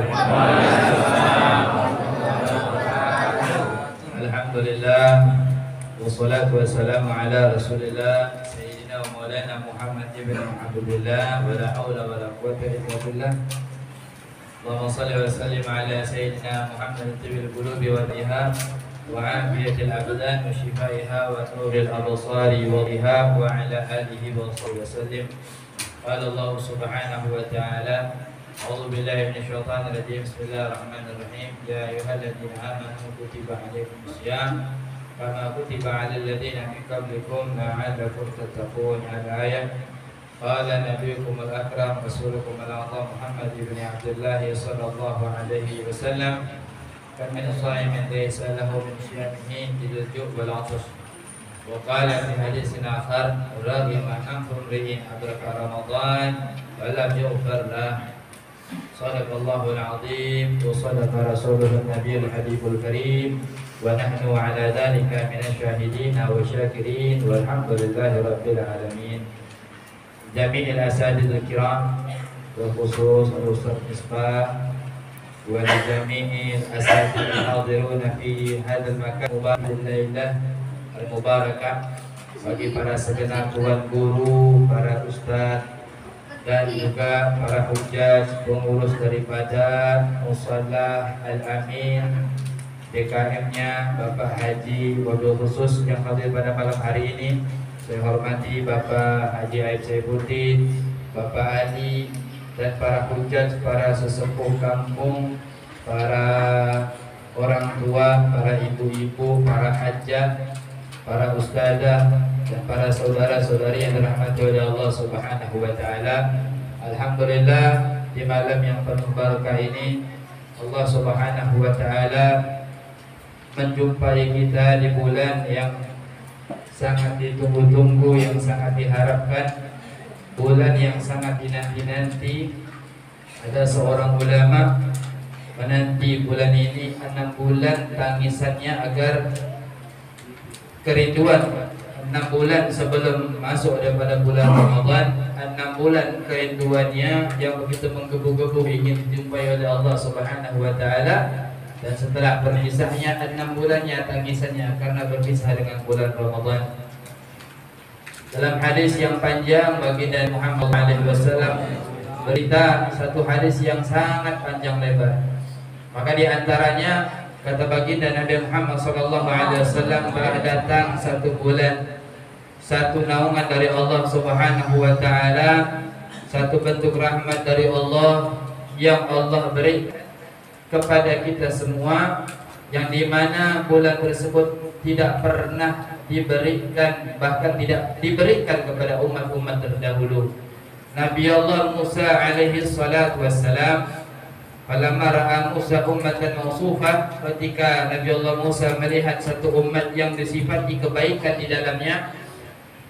wabarakatuh. Alhamdulillah, wassalatu wassalamu ala Rasulillah Sayyidina wa Maulana Muhammad ibn Abdullah, wa la hawla wa la quwwata illa billah. Allahumma salli wa sallim ala Sayyidina Muhammad tibil qulubi wa biha wa afiyatil abdan wa shifaiha wa nuril absari wa biha wa ala alihi wa sahbihi wa sallim. Qala Allah subhanahu wa ta'ala, a'udzu billahi minasy syaithanir rajim. Bismillahirrahmanirrahim. Ya ayyuhalladzina amanu kutiba 'alaikumus syiyam kama kutiba 'alal ladzina min qablikum la'allakum tattaqun. Al-ayat. Qala nabiyukum al-akram rasulukum al-a'zam Muhammad ibn Abdullah sallallahu alaihi wasallam, kam min sha'imin laysa lahu min syiyamihi illa al-ju' wal 'atash. Wa qala fi haditsin akhar, raghima anfum ri'in adraka Ramadan wa lam yughfar lahu. Sadaqallahu al-'azim wa sadaqa rasuluhu an-nabiyul habibul karim wa nahnu ala dhalika minasy syahidin wa syakirin walhamdulillahi rabbil alamin. Jami'il asatidil kiram wa khusus al-ustaz Misbah wa jami'il asatidil hadiruna fi hadzal makan mubarak al-mubarakah, bagi para segenap tuan guru, para ustaz dan juga para hujjaj, pengurus daripada Musalla Al-Amin DKM-nya Bapak Haji, wabil khusus yang hadir pada malam hari ini. Saya hormati Bapak Haji Aib Saifuddin, Bapak Ali, dan para hujjaj, para sesepuh kampung, para orang tua, para ibu-ibu, para hajjah, para ustazah, dan para saudara-saudari yang dirahmati oleh Allah Subhanahu wa taala. Alhamdulillah, di malam yang penuh barakah ini Allah Subhanahu wa taala menjumpai kita di bulan yang sangat ditunggu-tunggu, yang sangat diharapkan, bulan yang sangat dinanti-nanti. Ada seorang ulama menanti bulan ini 6 bulan tangisannya agar kerinduan. 6 bulan sebelum masuk daripada bulan Ramadan, 6 bulan kerinduannya yang begitu menggebu-gebu ingin dijumpai oleh Allah Subhanahu wa taala. Dan setelah berpisahnya 6 bulannya tangisannya karena berpisah dengan bulan Ramadan. Dalam hadis yang panjang, baginda Muhammad SAW berita satu hadis yang sangat panjang lebar. Maka di antaranya kata baginda Nabi Muhammad SAW, telah datang satu bulan, satu naungan dari Allah Subhanahu wa taala, satu bentuk rahmat dari Allah yang Allah beri kepada kita semua, yang dimana bulan tersebut tidak pernah diberikan, bahkan tidak diberikan kepada umat-umat terdahulu. Nabi Allah Musa alaihi salatu wassalam, falamma ra'a Musa ummatan mawsufah, ketika Nabi Allah Musa melihat satu umat yang disifati kebaikan di dalamnya,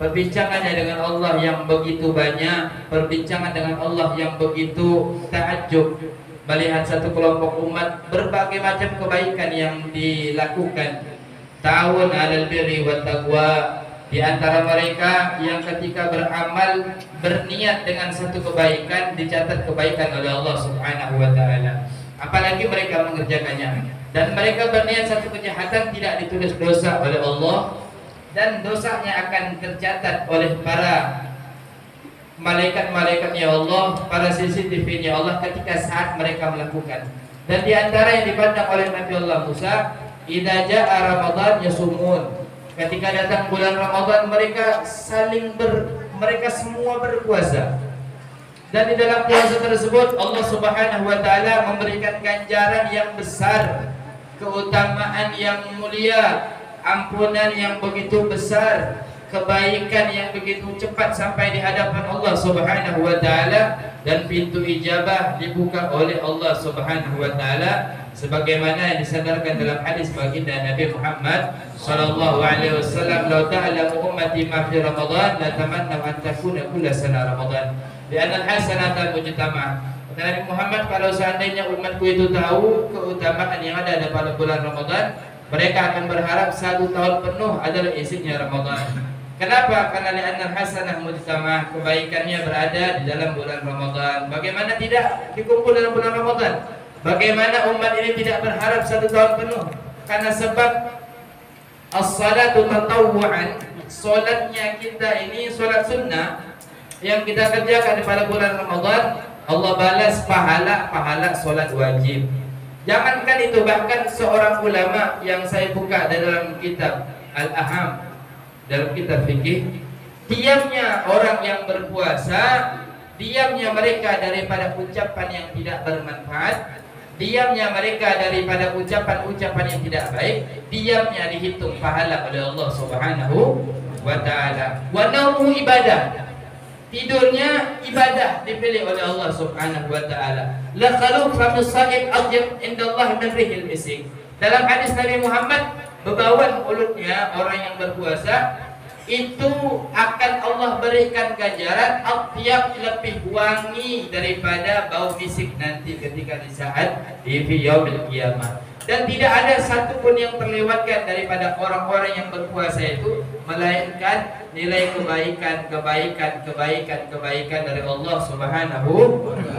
perbincangannya dengan Allah yang begitu banyak, perbincangan dengan Allah yang begitu takjub, melihat satu kelompok umat berbagai macam kebaikan yang dilakukan. Ta'awun 'alal birri wat taqwa, di antara mereka yang ketika beramal berniat dengan satu kebaikan dicatat kebaikan oleh Allah Subhanahu wa taala. Apalagi mereka mengerjakannya. Dan mereka berniat satu kejahatan tidak ditulis dosa oleh Allah, dan dosanya akan tercatat oleh para malaikat-malaikatnya Allah, para CCTV-nya Allah ketika saat mereka melakukan. Dan di antara yang dipandang oleh Nabi Allah Musa, idza jaa Ramadan yasumun, ketika datang bulan Ramadan mereka mereka semua berpuasa. Dan di dalam puasa tersebut Allah Subhanahu wa taala memberikan ganjaran yang besar, keutamaan yang mulia, ampunan yang begitu besar, kebaikan yang begitu cepat sampai di hadapan Allah Subhanahu wa taala, dan pintu ijabah dibuka oleh Allah Subhanahu wa taala sebagaimana yang disandarkan dalam hadis baginda Nabi Muhammad sallallahu alaihi wasallam, "Law ta'lamu ummati ma fi Ramadan la tamannaw an takuna kull sana Ramadan li anna al-hasanata mujtama'ah." Kata Nabi Muhammad, kalau seandainya umatku itu tahu keutamaan yang ada pada bulan Ramadan, mereka akan berharap 1 tahun penuh adalah isinya Ramadan. Kenapa? Karena li'annal hasanah mujtama'ah, kebaikannya berada di dalam bulan Ramadan. Bagaimana tidak dikumpul dalam bulan Ramadan? Bagaimana umat ini tidak berharap 1 tahun penuh? Karena sebab as-salatu tatawwu'an, solatnya kita ini solat sunnah yang kita kerjakan pada bulan Ramadan, Allah balas pahala solat wajib. Jangankan itu, bahkan seorang ulama yang saya buka dalam kitab Al-Aham, dalam kitab fikih, diamnya orang yang berpuasa, diamnya mereka daripada ucapan yang tidak bermanfaat, diamnya mereka daripada ucapan-ucapan yang tidak baik, diamnya dihitung pahala oleh Allah Subhanahu wa taala. Wa naumu ibadah, tidurnya ibadah dipilih oleh Allah Subhanahu wa taala. La khaluq famus sa'id adyab indallah min rihil misik. Dalam hadis Nabi Muhammad, bebauan mulutnya orang yang berpuasa itu akan Allah berikan ganjaran atyab, lebih wangi daripada bau misik nanti ketika di saat di yaumil qiyamah. Dan tidak ada satupun yang terlewatkan daripada orang-orang yang berpuasa itu melainkan nilai kebaikan dari Allah Subhanahu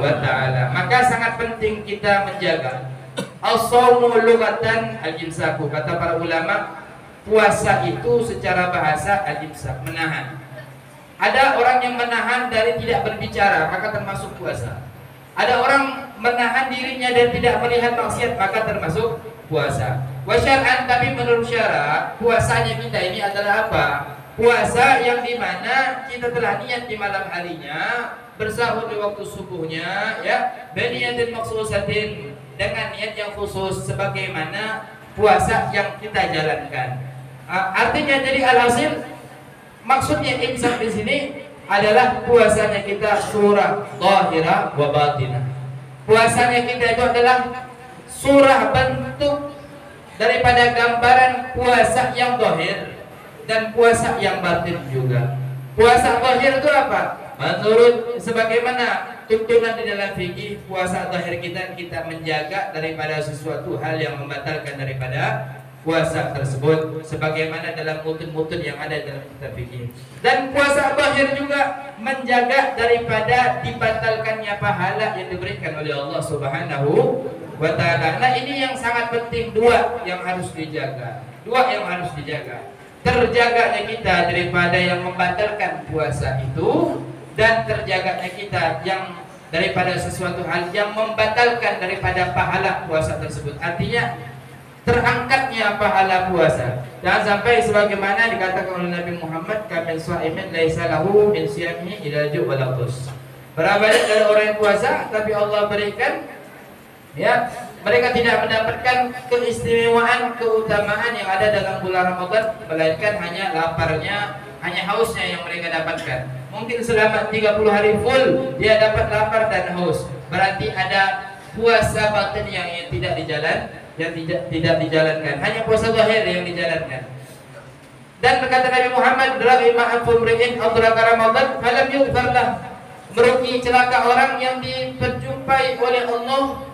wa taala. Maka sangat penting kita menjaga as-shaumu lughatan al-imsaku. Kata para ulama, puasa itu secara bahasa al-imsak, menahan. Ada orang yang menahan dari tidak berbicara, maka termasuk puasa. Ada orang menahan dirinya dan tidak melihat maksiat, maka termasuk puasa. Wa syar'an, tapi menurut syarak, puasanya kita ini adalah apa? Puasa yang dimana kita telah niat di malam harinya, bersahur di waktu subuhnya, ya, beniyatin maksusatin, dengan niat yang khusus sebagaimana puasa yang kita jalankan. Artinya jadi alhasil, maksudnya imsak di sini adalah puasanya kita surah zahirah wa batinah. Puasanya kita itu adalah surah bentuk daripada gambaran puasa yang zahir dan puasa yang batin juga. Puasa zahir itu apa? Menurut sebagaimana tuntunan di dalam fikih, puasa zahir kita menjaga daripada sesuatu hal yang membatalkan daripada puasa tersebut, sebagaimana dalam mutun-mutun yang ada dalam kitab fikih. Dan puasa zahir juga menjaga daripada dibatalkannya pahala yang diberikan oleh Allah Subhanahu wa taala. Nah, ini yang sangat penting, dua yang harus dijaga. Terjaganya kita daripada yang membatalkan puasa itu, dan terjaganya kita yang daripada sesuatu hal yang membatalkan daripada pahala puasa tersebut. Artinya terangkatnya pahala puasa. Jangan sampai sebagaimana dikatakan oleh Nabi Muhammad, kamil sha'imin laisa lahu min siyamihi illa ju' wal atus. Berapa banyak dari orang yang puasa tapi Allah berikan, ya, mereka tidak mendapatkan keistimewaan, keutamaan yang ada dalam bulan Ramadan, melainkan hanya laparnya, hanya hausnya yang mereka dapatkan. Mungkin selama 30 hari full dia dapat lapar dan haus. Berarti ada puasa batin yang tidak dijalankan, hanya puasa zahir yang dijalankan. Dan berkata Nabi Muhammad, "Raghima anfumri'in adraka Ramadan falam yughfar lah." Merugi celaka orang yang dijumpai oleh Allah,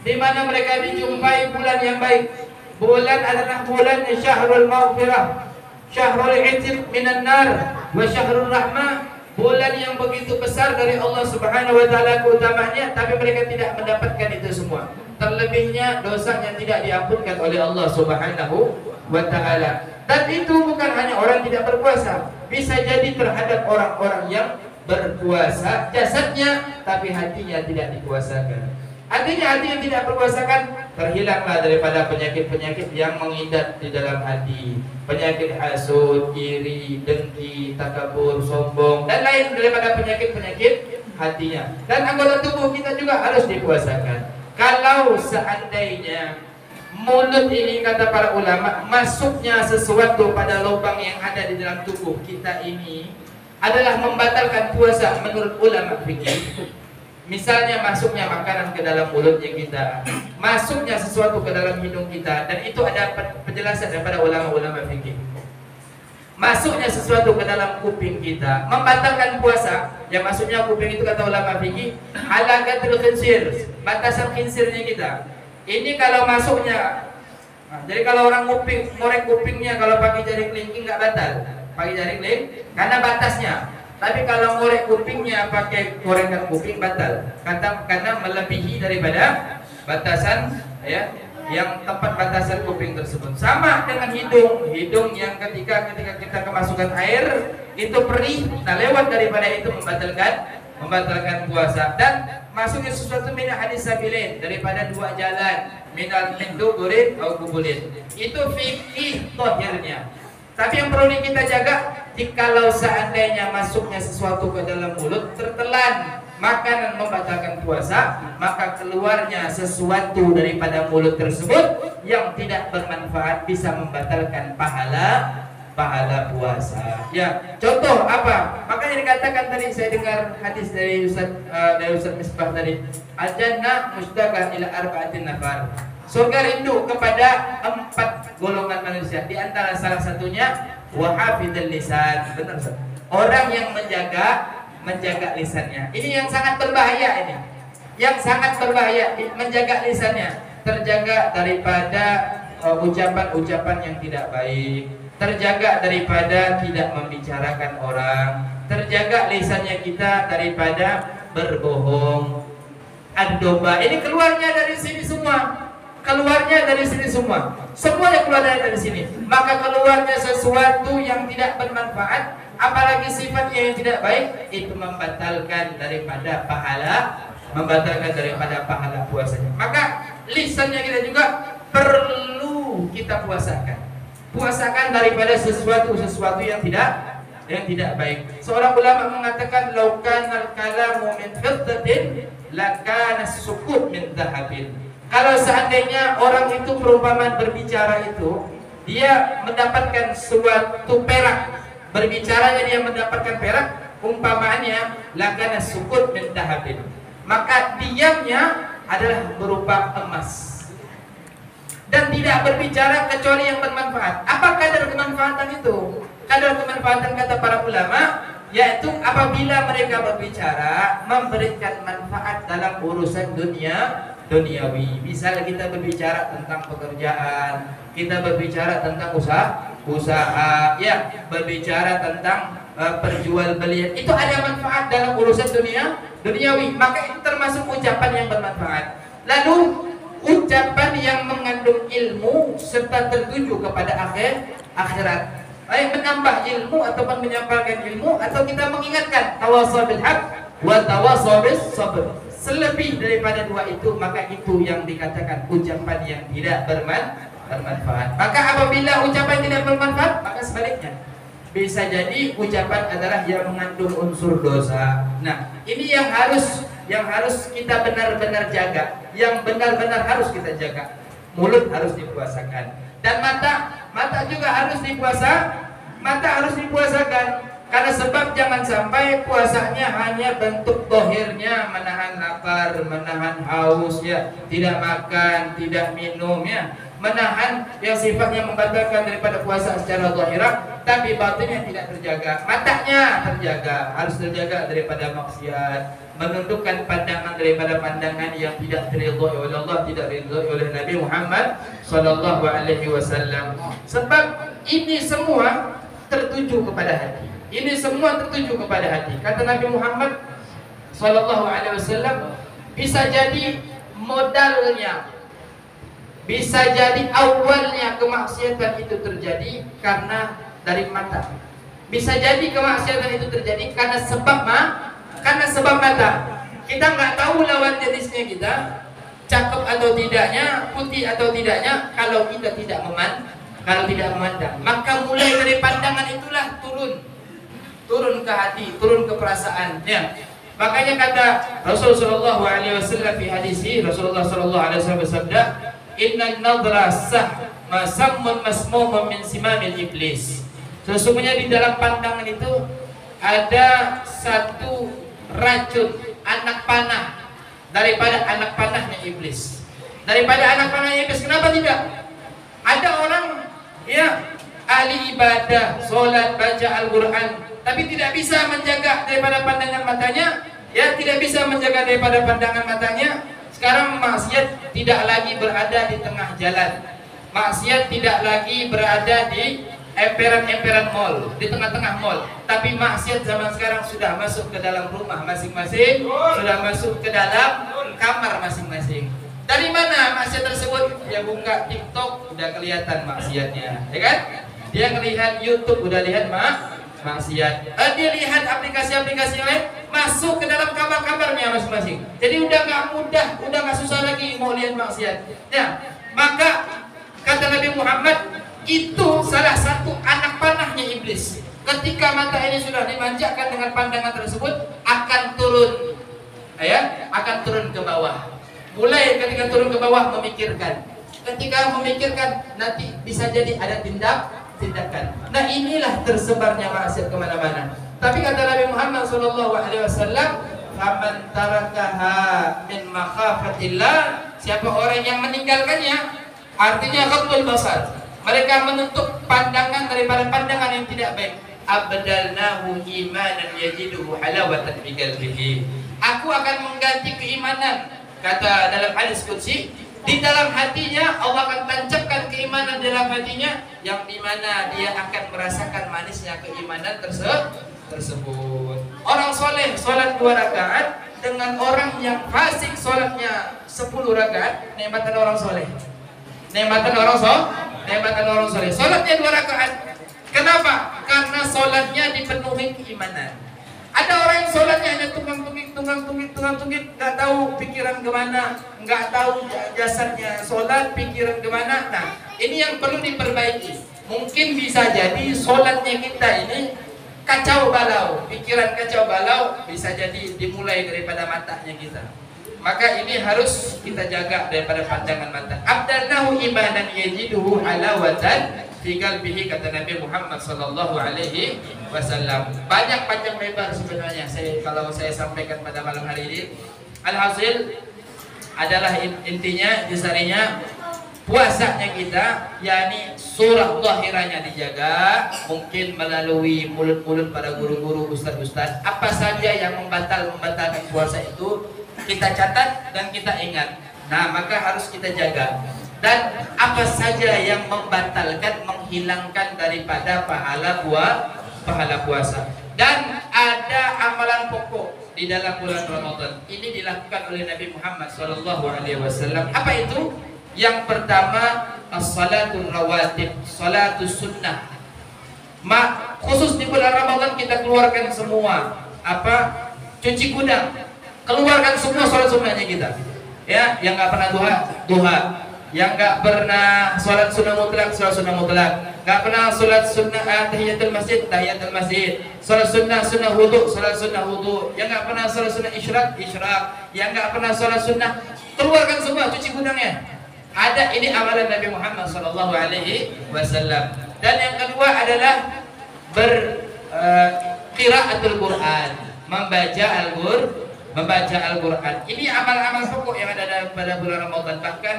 di mana mereka dijumpai bulan yang baik. Bulan adalah bulan syahrul maghfirah, syahrul itq minan nar, wa syahrul rahmah. Bulan yang begitu besar dari Allah Subhanahu wa taala keutamaannya, tapi mereka tidak mendapatkan itu semua. Terlebihnya dosanya tidak diampunkan oleh Allah Subhanahu wa taala. Dan itu bukan hanya orang tidak berpuasa, bisa jadi terhadap orang-orang yang berpuasa jasadnya tapi hatinya tidak dikuasakan. Artinya hati yang tidak berpuasakan terhilanglah daripada penyakit-penyakit yang mengindat di dalam hati, penyakit hasud, iri, dengki, takabur, sombong, dan lain daripada penyakit-penyakit hatinya. Dan anggota tubuh kita juga harus dipuasakan. Kalau seandainya mulut ini, kata para ulama, masuknya sesuatu pada lubang yang ada di dalam tubuh kita ini adalah membatalkan puasa menurut ulama fikih. Misalnya masuknya makanan ke dalam mulutnya kita, masuknya sesuatu ke dalam hidung kita, dan itu ada penjelasan daripada ulama-ulama fikih. Masuknya sesuatu ke dalam kuping kita membatalkan puasa. Yang masuknya kuping itu kata ulama fikih halaqatul khinsir, batasan khinsirnya kita. Ini kalau masuknya, jadi kalau orang ngorek kupingnya kalau pakai jari kelingking nggak batal, pakai jari kelingking karena batasnya. Tapi kalau ngorek kupingnya pakai gorengan kuping batal, karena melebihi daripada batasan ya, yang tempat batasan kuping tersebut. Sama dengan hidung yang ketika kita kemasukan air itu perih, nah lewat daripada itu membatalkan puasa. Dan masuknya sesuatu min hadis sabilain, daripada dua jalan, minal duburin atau kubulin, itu fikih tohirnya. Tapi yang perlu kita jaga, jikalau seandainya masuknya sesuatu ke dalam mulut, tertelan makanan membatalkan puasa, maka keluarnya sesuatu daripada mulut tersebut yang tidak bermanfaat bisa membatalkan pahala puasa. Ya, contoh apa? Makanya dikatakan tadi, saya dengar hadis dari Ustaz Misbah tadi, al-jannah mustaqah ila arba'atin nafar. Surga rindu kepada 4 golongan manusia. Di antara salah satunya wahafidul lisan. Benar, Ustaz? Orang yang menjaga lisannya. Ini yang sangat berbahaya ini. Yang sangat berbahaya menjaga lisannya. Terjaga daripada ucapan-ucapan yang tidak baik. Terjaga daripada tidak membicarakan orang. Terjaga lisannya kita daripada berbohong. Ad-doba. Ini keluarnya dari sini semua. Keluarnya dari sini semua. Semuanya keluar dari sini. Maka keluarnya sesuatu yang tidak bermanfaat, apalagi sifatnya yang tidak baik, itu membatalkan daripada pahala puasanya. Maka lisannya kita juga perlu kita puasakan. Puasakan daripada sesuatu yang tidak baik. Seorang ulama mengatakan, laukanal kalamu min fiddatin lakana sukut min dhahabin. Kalau seandainya orang itu perumpamaan berbicara itu, dia mendapatkan suatu perak, berbicaranya dia mendapatkan perak, umpamaannya lakana sukut min dhahabin, maka diamnya adalah berupa emas. Dan tidak berbicara kecuali yang bermanfaat. Apa kadar kemanfaatan itu? Kadar kemanfaatan kata para ulama, yaitu apabila mereka berbicara memberikan manfaat dalam urusan duniawi. Misalnya kita berbicara tentang pekerjaan, kita berbicara tentang usaha, ya, berbicara tentang perjualbelian, itu ada manfaat dalam urusan duniawi, maka itu termasuk ucapan yang bermanfaat. Lalu ucapan yang mengandung ilmu serta tertuju kepada akhirat, baik menambah ilmu ataupun menyampaikan ilmu, atau kita mengingatkan tawassaw bil haq wa tawassaw bis sabr. Selebih daripada dua itu, maka itu yang dikatakan ucapan yang tidak bermanfaat. Maka apabila ucapan tidak bermanfaat, maka sebaliknya bisa jadi ucapan adalah yang mengandung unsur dosa. Nah, ini yang harus kita benar-benar jaga, yang benar-benar harus kita jaga. Mulut harus dipuasakan, dan mata juga harus dipuasakan. Karena sebab jangan sampai puasanya hanya bentuk dohirnya, menahan lapar, menahan haus, ya, tidak makan, tidak minum, ya, menahan yang sifatnya membatalkan daripada puasa secara dohirah, tapi batinnya tidak terjaga. Matanya terjaga, harus terjaga daripada maksiat, menundukkan pandangan daripada pandangan yang tidak diridhoi oleh Allah, tidak diridhoi oleh Nabi Muhammad sallallahu alaihi wasallam. Sebab ini semua tertuju kepada hati. Ini semua tertuju kepada hati. Kata Nabi Muhammad sallallahu alaihi wasallam, bisa jadi modalnya, bisa jadi awalnya kemaksiatan itu terjadi karena dari mata. Bisa jadi kemaksiatan itu terjadi karena sebab mata. Kita nggak tahu lawan jenisnya kita, cakep atau tidaknya, putih atau tidaknya, kalau kita tidak memandang. Maka mulai dari pandangan itulah turun ke hati, turun ke perasaan, ya. Makanya kata Rasulullah SAW di hadis, Rasulullah SAW bersabda, Inna nadra masammun masmumun min simamil iblis. Sesungguhnya di dalam pandangan itu ada satu racun, anak panah daripada anak panahnya iblis. Daripada anak panahnya iblis. Kenapa tidak? Ada orang, ya, ahli ibadah, sholat, baca Al-Quran, tapi tidak bisa menjaga daripada pandangan matanya, ya, tidak bisa menjaga daripada pandangan matanya. Sekarang maksiat tidak lagi berada di tengah jalan, maksiat tidak lagi berada di emperan-emperan mall, di tengah-tengah mall, tapi maksiat zaman sekarang sudah masuk ke dalam rumah masing-masing, sudah masuk ke dalam kamar masing-masing. Dari mana maksiat tersebut? Dia buka TikTok udah kelihatan maksiatnya, ya kan? Dia ngelihat YouTube udah lihat maksiat. Dia lihat aplikasi-aplikasi lain masuk ke dalam kabar-kabarnya masing-masing. Jadi udah nggak mudah, udah nggak susah lagi mau lihat maksiat. Ya, maka kata Nabi Muhammad itu salah satu anak panahnya iblis. Ketika mata ini sudah dimanjakan dengan pandangan tersebut, akan turun, ya, akan turun ke bawah. Mulai ketika turun ke bawah memikirkan. Ketika memikirkan nanti bisa jadi ada tindakan. Nah inilah tersebarnya maksiat kemana-mana. Tapi kata Nabi Muhammad SAW, "Faman tarakaha min makhafatillah." Siapa orang yang meninggalkannya, artinya ghaddul basar. Mereka menutup pandangan daripada pandangan yang tidak baik. Abdalnahu imanan yajiduhu halawatan fi qalbihi. Aku akan mengganti keimanan. Kata dalam hadis qudsi, di dalam hatinya Allah akan tancapkan keimanan dalam hatinya, yang dimana dia akan merasakan manisnya keimanan tersebut. Orang soleh sholat 2 rakaat dengan orang yang fasik sholatnya 10 rakaat, nikmatan orang soleh. Nikmatan orang soleh. Sholatnya 2 rakaat. Kenapa? Karena sholatnya dipenuhi keimanan. Ada orang yang sholatnya hanya tunggang-tunggit, nggak tahu pikiran kemana, nggak tahu jasadnya sholat, pikiran kemana. Nah, ini yang perlu diperbaiki. Mungkin bisa jadi sholatnya kita ini kacau balau, pikiran kacau balau, bisa jadi dimulai daripada matanya kita. Maka ini harus kita jaga daripada pandangan mata. Abdalnahu imanan yajiduhu halawatan fi qalbihi, kata Nabi Muhammad sallallahu alaihi wasallam. Banyak panjang lebar sebenarnya kalau saya sampaikan pada malam hari ini. Alhasil adalah intinya disarinya puasanya kita, yakni surah zahiranya dijaga, mungkin melalui mulut-mulut para guru-guru, ustaz-ustaz. Apa saja yang membatalkan puasa itu kita catat dan kita ingat. Nah, maka harus kita jaga. Dan apa saja yang membatalkan, menghilangkan daripada pahala puasa. Dan ada amalan pokok di dalam bulan Ramadan. Ini dilakukan oleh Nabi Muhammad SAW. Apa itu? Yang pertama, as-salatul rawatib, salatus sunnah. Khusus di bulan Ramadan kita keluarkan semua cuci gudang, keluarkan semua sholat sunnahnya kita. Ya, yang nggak pernah duha, yang nggak pernah sholat sunnah mutlak, nggak pernah sholat sunnah tahiyatul masjid, sholat sunnah wudu, yang nggak pernah sholat sunnah isyraq, yang nggak pernah sholat sunnah, keluarkan semua, cuci gudangnya. Ada, ini amalan Nabi Muhammad sallallahu alaihi wasallam. Dan yang kedua adalah qiraatul Quran, membaca Al-Quran. Ini amal-amal pokok yang ada pada bulan Ramadan. Bahkan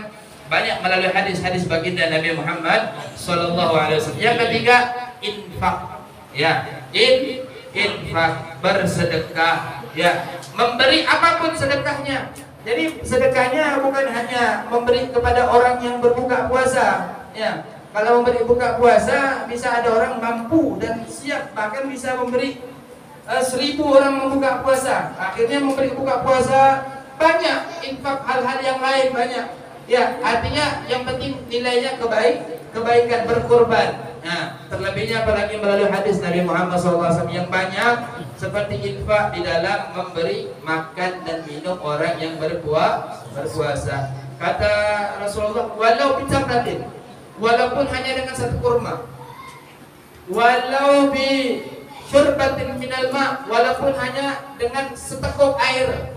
banyak melalui hadis-hadis baginda Nabi Muhammad sallallahu alaihi wasallam. Yang ketiga, infak. Ya, infak, bersedekah. Ya, memberi apapun sedekahnya. Jadi sedekahnya bukan hanya memberi kepada orang yang berbuka puasa. Ya, kalau memberi buka puasa bisa ada orang mampu dan siap, bahkan bisa memberi 1000 orang membuka puasa. Akhirnya memberi buka puasa banyak, infak hal-hal yang lain banyak. Ya, artinya yang penting nilainya kebaikan, berkorban. Nah, terlebihnya apalagi melalui hadis Nabi Muhammad SAW yang banyak seperti infak di dalam memberi makan dan minum orang yang berpuasa. Kata Rasulullah, walau bitamratin, walaupun hanya dengan 1 kurma, walau bi syurbatin minal ma, walaupun hanya dengan seteguk air,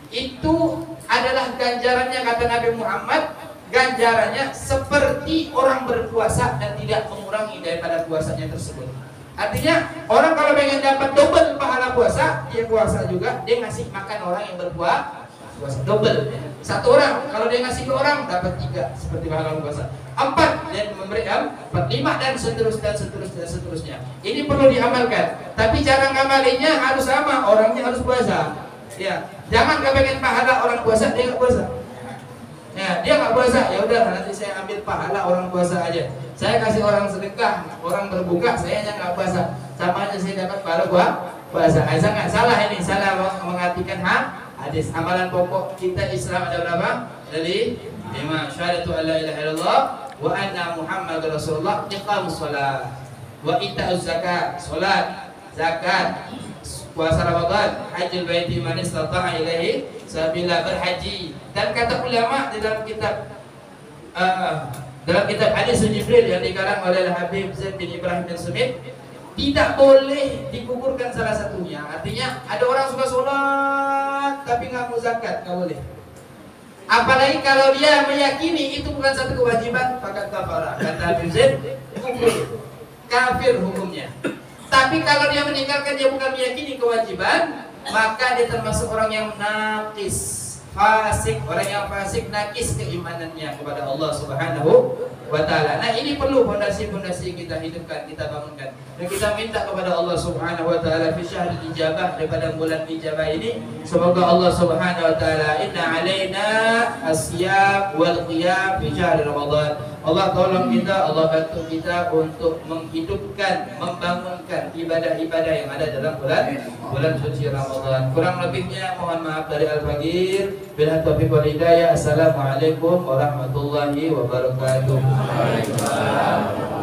itu adalah ganjarannya, kata Nabi Muhammad, ganjarannya seperti orang berpuasa dan tidak mengurangi daripada puasanya tersebut. Artinya orang kalau pengen dapat double pahala puasa, dia puasa juga, dia ngasih makan orang yang berpuasa double. 1 orang kalau dia ngasih ke orang dapat 3 seperti pahala puasa. 4 dan memberi 4, 5 dan seterusnya. Ini perlu diamalkan. Tapi cara ngamalinya harus sama, orangnya harus puasa. Ya, jangan gak pengen pahala orang puasa dia nggak puasa. Ya, dia nggak puasa, ya udah nanti saya ambil pahala orang puasa aja. Saya kasih orang sedekah, orang berbuka, saya hanya nggak puasa. Sama aja saya dapat pahala puasa. Saya nggak salah ini, salah mengartikan hadis hadis. Amalan pokok kita Islam ada berapa? Dari 5. Syahadatu an la ilaha illallah wa anna Muhammadar Rasulullah, iqamus shalah, wa ita'uz zakat, salat, zakat, puasa Ramadan, hajjul baiti man istata'a ilaihi sabila, berhaji. Dan kata ulama di dalam kitab hadis Jibril yang dikarang oleh Habib Zaid bin Ibrahim bin Sumit, tidak boleh dikuburkan salah satunya. Artinya ada orang suka sholat tapi nggak mau zakat, nggak boleh. Apalagi kalau dia meyakini itu bukan satu kewajiban, maka kafara. Kata Habib Zaid, kufur, kafir hukumnya. Tapi kalau dia meninggalkan, dia bukan meyakini kewajiban, maka dia termasuk orang yang nakis, fasik. Orang yang fasik nakis keimanannya kepada Allah Subhanahu wa ta'ala. Nah, ini perlu fondasi-fondasi kita hidupkan, kita bangunkan. Dan kita minta kepada Allah Subhanahu wa ta'ala fi syahril ijabah, daripada bulan ijabah ini, semoga Allah Subhanahu wa ta'ala inna alaina asyam wal qiyam fi syahril Ramadan. Allah tolong kita, Allah bantu kita untuk menghidupkan, membangunkan ibadah-ibadah yang ada dalam bulan suci Ramadan. Kurang lebihnya mohon maaf dari Al-Faqir. Bila taufiq wal hidayah. Assalamualaikum warahmatullahi wabarakatuh. Waalaikumsalam.